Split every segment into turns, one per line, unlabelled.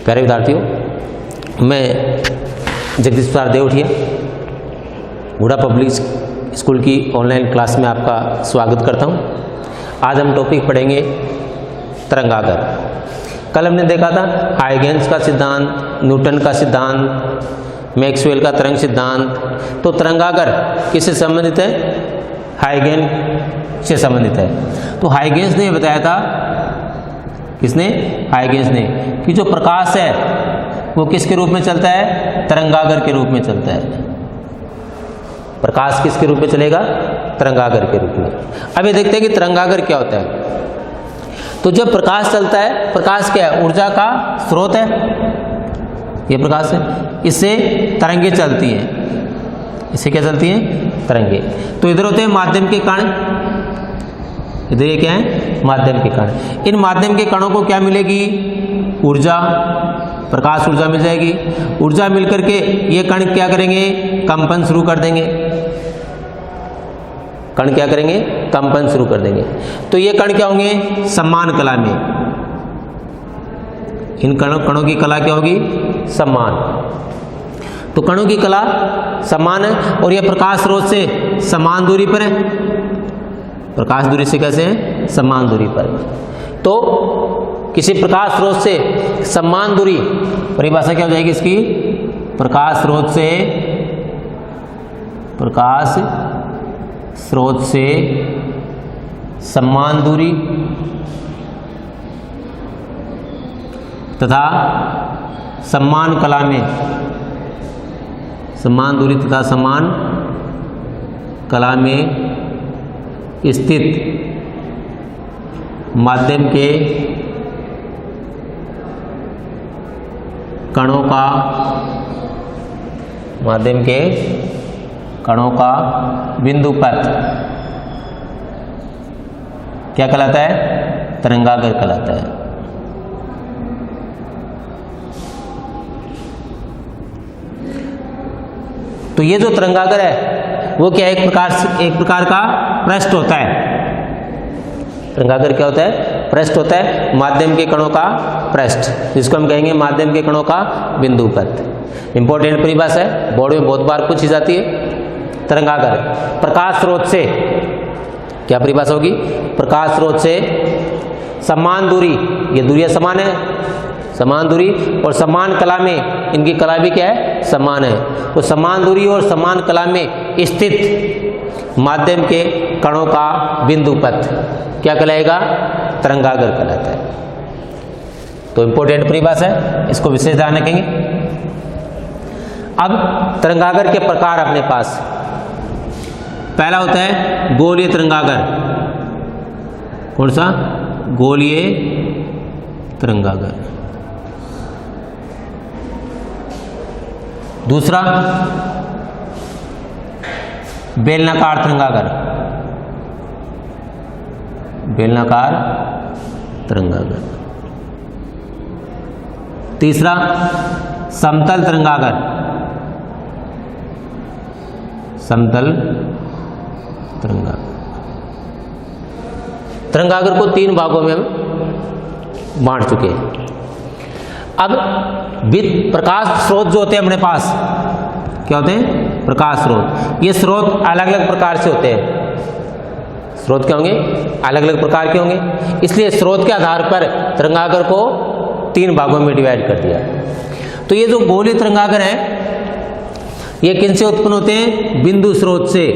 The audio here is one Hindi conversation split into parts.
प्यारे विद्यार्थियों, मैं जगदीश प्रसाद देवठिया बूढ़ा पब्लिक स्कूल की ऑनलाइन क्लास में आपका स्वागत करता हूं। आज हम टॉपिक पढ़ेंगे तरंगागर। कल हमने देखा था हाइगेंस का सिद्धांत, न्यूटन का सिद्धांत, मैक्सवेल का तरंग सिद्धांत। तो तरंगागर किससे संबंधित है? हाइगेन से संबंधित है। तो हाइगेंस ने बताया था, किसने? हाइगेंस ने, कि जो प्रकाश है वो किसके रूप में चलता है? तरंगागर के रूप में चलता है। प्रकाश किसके रूप में चलेगा? तरंगागर के रूप में। अब ये देखते हैं कि तरंगागर क्या होता है। तो जब प्रकाश चलता है, प्रकाश क्या है? ऊर्जा का स्रोत है। ये प्रकाश है, इससे तरंगे चलती हैं। इससे क्या चलती हैं? तरंगे। तो इधर होते हैं माध्यम के कण, इधर ये क्या है? माध्यम के कण। इन माध्यम के कणों को क्या मिलेगी? ऊर्जा, प्रकाश ऊर्जा मिल जाएगी। ऊर्जा मिलकर के ये कण क्या करेंगे? कंपन शुरू कर देंगे। कण क्या करेंगे? कंपन शुरू कर देंगे। तो ये कण क्या होंगे? समान कला में। इन कणों की कला क्या होगी? समान। तो कणों की कला समान है और ये प्रकाश स्रोत से समान दूरी पर है। प्रकाश दूरी से कैसे है? समान दूरी पर। तो किसी प्रकाश स्रोत से समान दूरी, परिभाषा क्या हो जाएगी इसकी? प्रकाश स्रोत से समान दूरी तथा समान कला में, समान दूरी तथा समान कला में स्थित माध्यम के कणों का बिंदुपथ क्या कहलाता है? तरंगागर कहलाता है। तो ये जो तरंगागर है वो क्या एक प्रकार का पृष्ठ होता है। तरंगागर क्या होता है? पृष्ठ होता है, माध्यम के कणों का पृष्ठ, जिसको हम कहेंगे माध्यम के कणों का बिंदुपथ। इंपॉर्टेंट परिभाषा है, बोर्ड में बहुत बार पूछी जाती है। तरंगागर प्रकाश स्रोत से, क्या परिभाषा होगी? प्रकाश स्रोत से समान दूरी, ये दूरियां समान है, समान दूरी और समान कला में, इनकी कला भी क्या है? समान है। तो समान दूरी और समान कला में स्थित माध्यम के कणों का बिंदुपथ क्या कहलाएगा? तरंगागर कहलाता है। तो इंपॉर्टेंट परिभाषा है, इसको विशेष ध्यान रखेंगे। अब तरंगागर के प्रकार अपने पास, पहला होता है गोलीय तरंगागर। कौन सा? गोलीय तरंगागर। दूसरा बेलनाकार तरंगागर, बेलनाकार तरंगागर। तीसरा समतल तरंगागर, समतल तरंगागर। तरंगागर को 3 भागों में हम बांट चुके हैं। अब प्रकाश स्रोत जो होते हैं अपने पास, क्या होते हैं? प्रकाश स्रोत। ये स्रोत अलग अलग प्रकार से होते हैं। स्रोत क्या होंगे? अलग अलग प्रकार के होंगे। इसलिए स्रोत के आधार पर तरंगागर को 3 भागों में डिवाइड कर दिया। तो ये जो गोलीय तरंगागर है ये किनसे उत्पन्न होते हैं? बिंदु स्रोत से।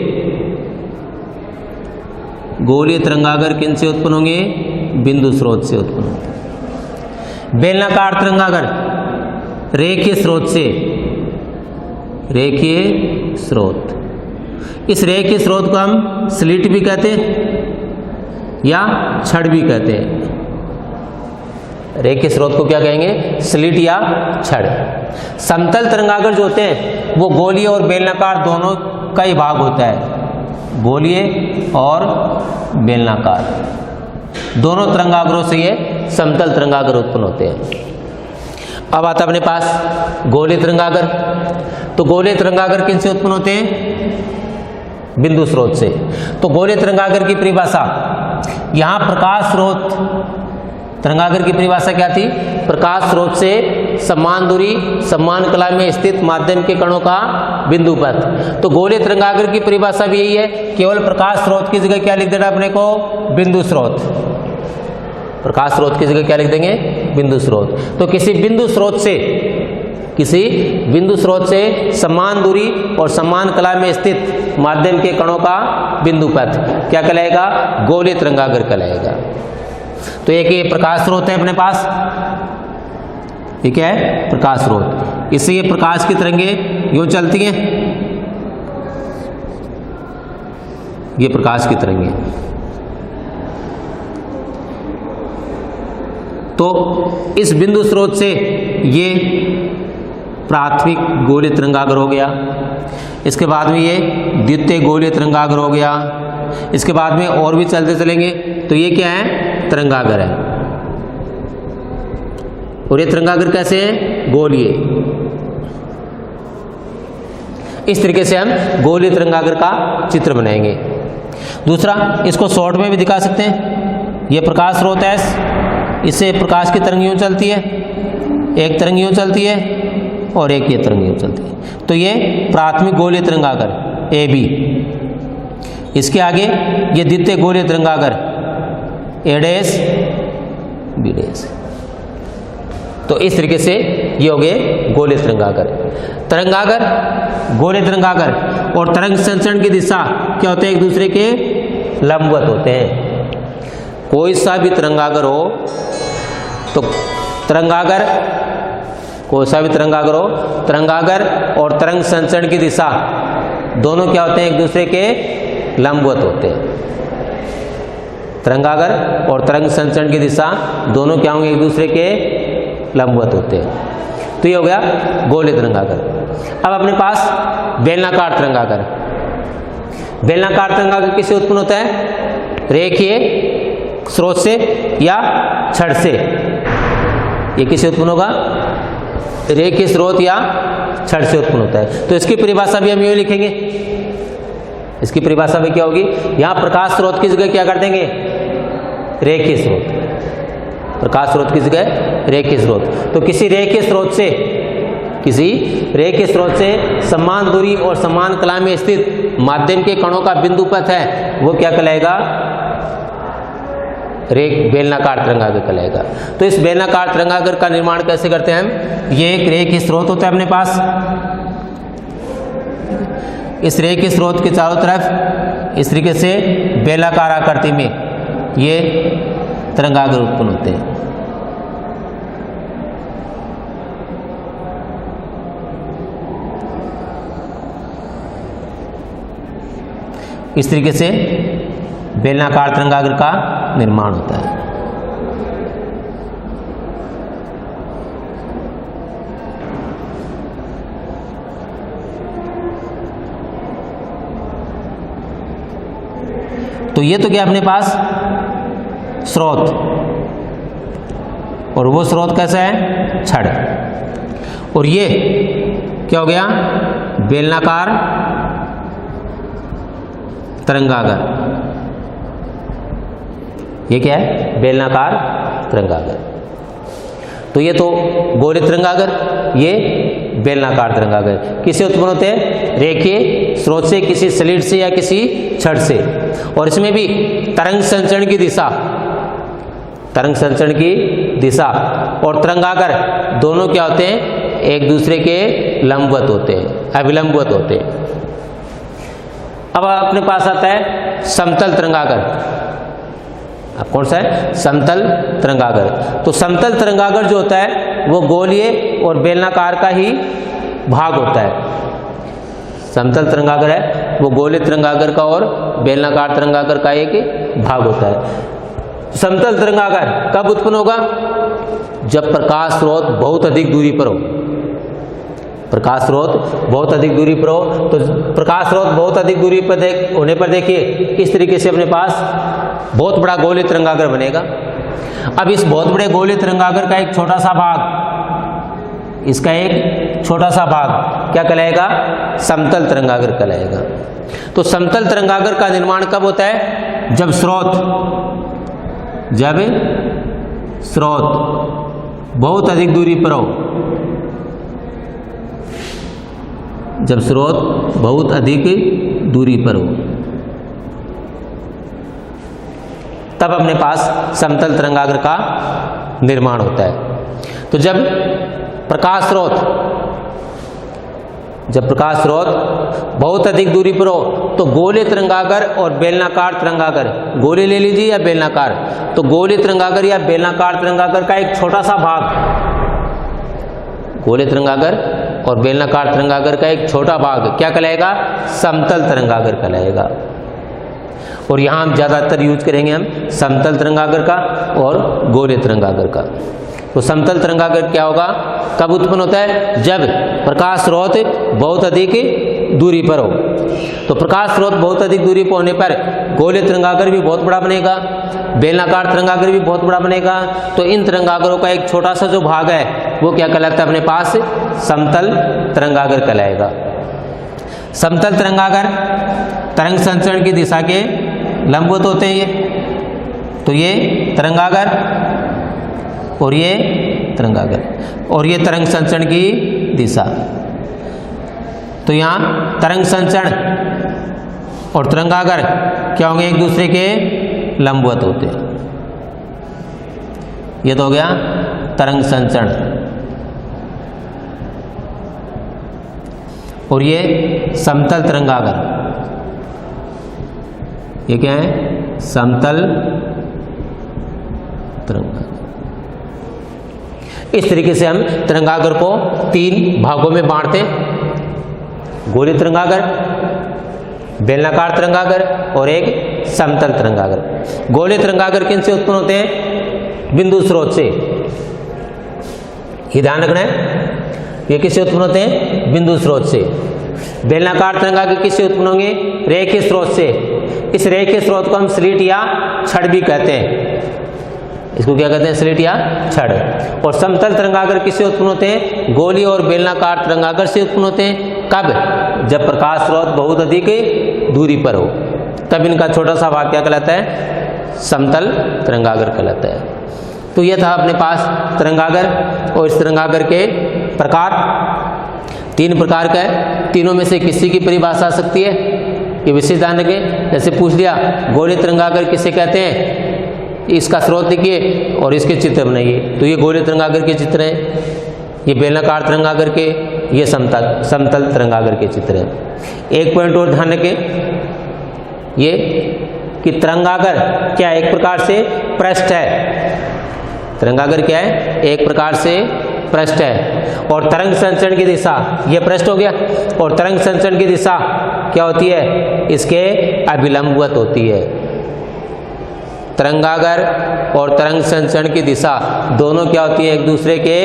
गोलीय तरंगागर किनसे उत्पन्न होंगे? बिंदु स्रोत से उत्पन्न होते हैं। बेलनाकार तरंगागर रेखीय स्रोत से, रेखीय स्रोत। इस रेखीय स्रोत को हम स्लिट भी कहते हैं या छड़ भी कहते हैं। रेखीय स्रोत को क्या कहेंगे? स्लिट या छड़। समतल तरंगागर जो होते हैं वो गोलीय और बेलनाकार दोनों का ही भाग होता है। गोलीय और बेलनाकार दोनों तरंगागरों से ये समतल तरंगागर उत्पन्न होते हैं। अब आता अपने पास गोलीय तरंगागर। तो गोलीय तरंगागर किनसे उत्पन्न होते हैं? बिंदु स्रोत से। तो गोलीय तरंगागर की परिभाषा, यहाँ प्रकाश स्रोत, तरंगागर की परिभाषा क्या थी? प्रकाश स्रोत से समान दूरी समान कला में स्थित माध्यम के कणों का बिंदु पथ। तो गोलीय तरंगाग्र की परिभाषा भी यही है, केवल प्रकाश स्रोत की जगह क्या लिख देना अपने को, बिंदु स्रोत। प्रकाश स्रोत की जगह क्या लिख देंगे, बिंदु स्रोत। तो किसी बिंदु स्रोत से समान दूरी और समान कला में स्थित माध्यम के कणों का बिंदु पथ क्या कहलाएगा, गोलीय तरंगाग्र कहलाएगा। तो एक ये प्रकाश स्रोत है अपने पास, ये क्या है, प्रकाश स्रोत। इससे ये प्रकाश की तरंगें यूं चलती हैं, ये प्रकाश की तरंगें। तो इस बिंदु स्रोत से ये प्राथमिक गोलीय तरंगाग्र हो गया, इसके बाद में ये द्वितीय गोलीय तरंगाग्र हो गया, इसके बाद में और भी चलते चलेंगे तो ये क्या है, तरंगाग्र है। और ये तरंगाग्र कैसे है, गोलीय। इस तरीके से हम गोलीय तरंगाग्र का चित्र बनाएंगे। दूसरा, इसको शॉर्ट में भी दिखा सकते हैं। ये प्रकाश स्रोत है, इससे प्रकाश की तरंग यूं चलती है, एक तरंग यूं चलती है और एक ये तरंग यूं चलती है। तो ये प्राथमिक गोलीय तरंगाग्र ए बी। इसके आगे ये द्वितीय गोलीय तरंगाग्र ए डैश बी डैश। तो इस तरीके से ये हो गए गोलीय तरंगाग्र, गोलीय तरंगाग्र। और तरंग संचरण की दिशा क्या होते हैं, एक दूसरे के लंबवत होते हैं। कोई सा भी तरंगाग्र हो तो तरंगाग्र, कोई सा भी तरंगाग्र हो, तरंगाग्र और तरंग संचरण की दिशा दोनों क्या होते हैं, एक दूसरे के लंबवत होते हैं। तरंगाग्र और तरंग संचरण की दिशा दोनों क्या होंगे, एक दूसरे के लंबवत होते हैं। तो ये हो गया गोलीय तरंगाग्र। अब अपने पास बेलनाकार तरंगाग्र। बेलनाकार तरंगाग्र किससे उत्पन्न होता है, रेखीय स्रोत से या छड़ से। ये किससे उत्पन्न होगा, रेखीय स्रोत या छड़ से उत्पन्न होता है। तो इसकी परिभाषा भी हम यूं लिखेंगे, इसकी परिभाषा भी क्या होगी, यहां प्रकाश स्रोत की जगह क्या कर देंगे, रेखीय स्रोत। प्रकाश स्रोत की जगह रेखीय स्रोत। तो किसी रेखीय स्रोत से समान दूरी और समान कला में स्थित माध्यम के कणों का बिंदु पथ है, वो क्या कहलाएगा, बेलनाकार तरंगाग्र कहलाएगा। तो इस बेलनाकार तरंगाग्र का निर्माण कैसे करते हैं हम, ये एक रेखीय स्रोत होता है अपने पास। इस रेखीय स्रोत के चारों तरफ इस तरीके से बेलनाकार आकृति में ये तरंगाग्र उत्पन्न होते हैं। इस तरीके से बेलनाकार तरंगाग्र का निर्माण होता है। तो ये तो क्या अपने पास स्रोत, और वो स्रोत कैसा है, छड़। और ये क्या हो गया, बेलनाकार तरंगाग्र। ये क्या है, बेलनाकार तरंगाग्र। तो ये तो गोलीय तरंगाग्र, ये बेलनाकार तरंगाग्र। किससे उत्पन्न होते हैं, रेखीय स्रोत से, किसी सलिड से या किसी छड़ से। और इसमें भी तरंग संचरण की दिशा और तरंगाग्र दोनों क्या होते हैं, एक दूसरे के लंबवत होते हैं, अभिलंबवत होते हैं। अब अपने पास आता है समतल तरंगाग्र। अब कौन सा है, समतल तरंगाग्र। तो समतल तरंगाग्र जो होता है वो गोलीय और बेलनाकार का ही भाग होता है। समतल तरंगाग्र है वो गोलीय तरंगाग्र का और बेलनाकार तरंगाग्र का एक भाग होता है। समतल तरंगाग्र कब उत्पन्न होगा, जब प्रकाश स्रोत बहुत अधिक दूरी पर हो। प्रकाश स्रोत बहुत अधिक दूरी पर हो, तो प्रकाश स्रोत बहुत अधिक दूरी पर होने पर देखिए इस तरीके से अपने पास बहुत बड़ा गोलीय तरंगाग्र बनेगा। अब इस बहुत बड़े गोलीय तरंगाग्र का एक छोटा सा भाग, इसका एक छोटा सा भाग क्या कहलाएगा, समतल तरंगाग्र कहलाएगा। तो समतल तरंगाग्र का निर्माण कब होता है, जब स्रोत बहुत अधिक दूरी पर हो। जब स्रोत बहुत अधिक दूरी पर हो तब अपने पास समतल तरंगाग्र का निर्माण होता है। तो जब प्रकाश स्रोत बहुत अधिक दूरी पर हो तो गोलीय तरंगाग्र और बेलनाकार तरंगाग्र, गोली ले लीजिए या बेलनाकार, तो गोलीय तरंगाग्र या बेलनाकार तरंगाग्र का एक छोटा सा भाग, गोलीय तरंगाग्र और बेलनाकार तरंगाग्र का एक छोटा भाग क्या कहलाएगा? समतल तरंगाग्र कहलाएगा। और यहाँ हम ज़्यादातर यूज करेंगे हम समतल तरंगाग्र का और गोलीय तरंगाग्र का। तो समतल तरंगाग्र क्या होगा, कब उत्पन्न होता है? जब प्रकाश स्रोत बहुत अधिक दूरी पर हो। तो प्रकाश स्रोत बहुत अधिक दूरी पर होने पर गोलीय तरंगाग्र भी बहुत बड़ा बनेगा, बेलनाकार तरंगाग्र भी बहुत बड़ा बनेगा। तो इन तरंगाग्रों का एक छोटा सा जो भाग है वो क्या कहलाता है अपने पास? समतल तरंगाग्र कहलाएगा। समतल तरंगाग्र तरंग संचरण की दिशा के लंबवत होते हैं ये। तो ये तरंगाग्र और ये तरंगाग्र और ये तरंग संचरण की दिशा। तो यहाँ तरंग संचरण और तरंगाग्र क्या होंगे? एक दूसरे के लंबवत होते हैं। ये तो हो गया तरंग संचरण। और ये समतल तरंगाग्र, ये क्या है? समतल तरंगाग्र। इस तरीके से हम तरंगाग्र को 3 भागों में बांटते हैं, गोलीय तरंगाग्र, बेलनाकार तरंगाग्र और एक समतल तरंगाग्र। गोलीय तरंगाग्र किन से उत्पन्न होते हैं? बिंदु स्रोत से। ये ध्यान रखना है, ये किससे उत्पन्न होते हैं? बिंदु स्रोत से। बेलनाकार तरंगाग्र किससे उत्पन्न होंगे? रेखीय स्रोत से। इस रेखीय स्रोत को हम स्लिट या छड़ भी कहते हैं। इसको क्या कहते हैं? स्लिट या छड़। और समतल तरंगाग्र किससे उत्पन्न होते हैं? गोलीय और बेलनाकार तरंगाग्र से उत्पन्न होते हैं। कब? जब प्रकाश स्रोत बहुत अधिक दूरी पर हो, तब इनका छोटा सा भाग क्या कहलाता है? समतल तरंगाग्र कहलाता है। तो यह था अपने पास तरंगाग्र। और इस तरंगाग्र के प्रकार 3 प्रकार का है। तीनों में से किसी की परिभाषा आ सकती है, ये विशेष ध्यान रखें। जैसे पूछ लिया गोलीय तरंगाग्र किसे कहते हैं, इसका स्रोत लिखिए और इसके चित्र बनाइए। तो ये गोलीय तरंगाग्र के चित्र हैं, ये बेलनाकार तरंगाग्र के, ये समतल तरंगाग्र के चित्र हैं। एक पॉइंट और ध्यान रखें, ये कि तरंगाग्र क्या एक प्रकार से पृष्ठ है। तरंगाग्र क्या है? एक प्रकार से पृष्ठ है। और तरंग संचरण की दिशा, ये पृष्ठ हो गया, और तरंग संचरण की दिशा क्या होती है? इसके अभिलंबवत होती है। तरंगाग्र और तरंग संचरण की दिशा दोनों क्या होती है? एक दूसरे के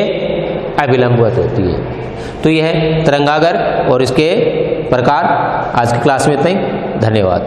अभिलंबवत होती है। तो यह है तरंगाग्र और इसके प्रकार। आज की क्लास में इतना ही। धन्यवाद।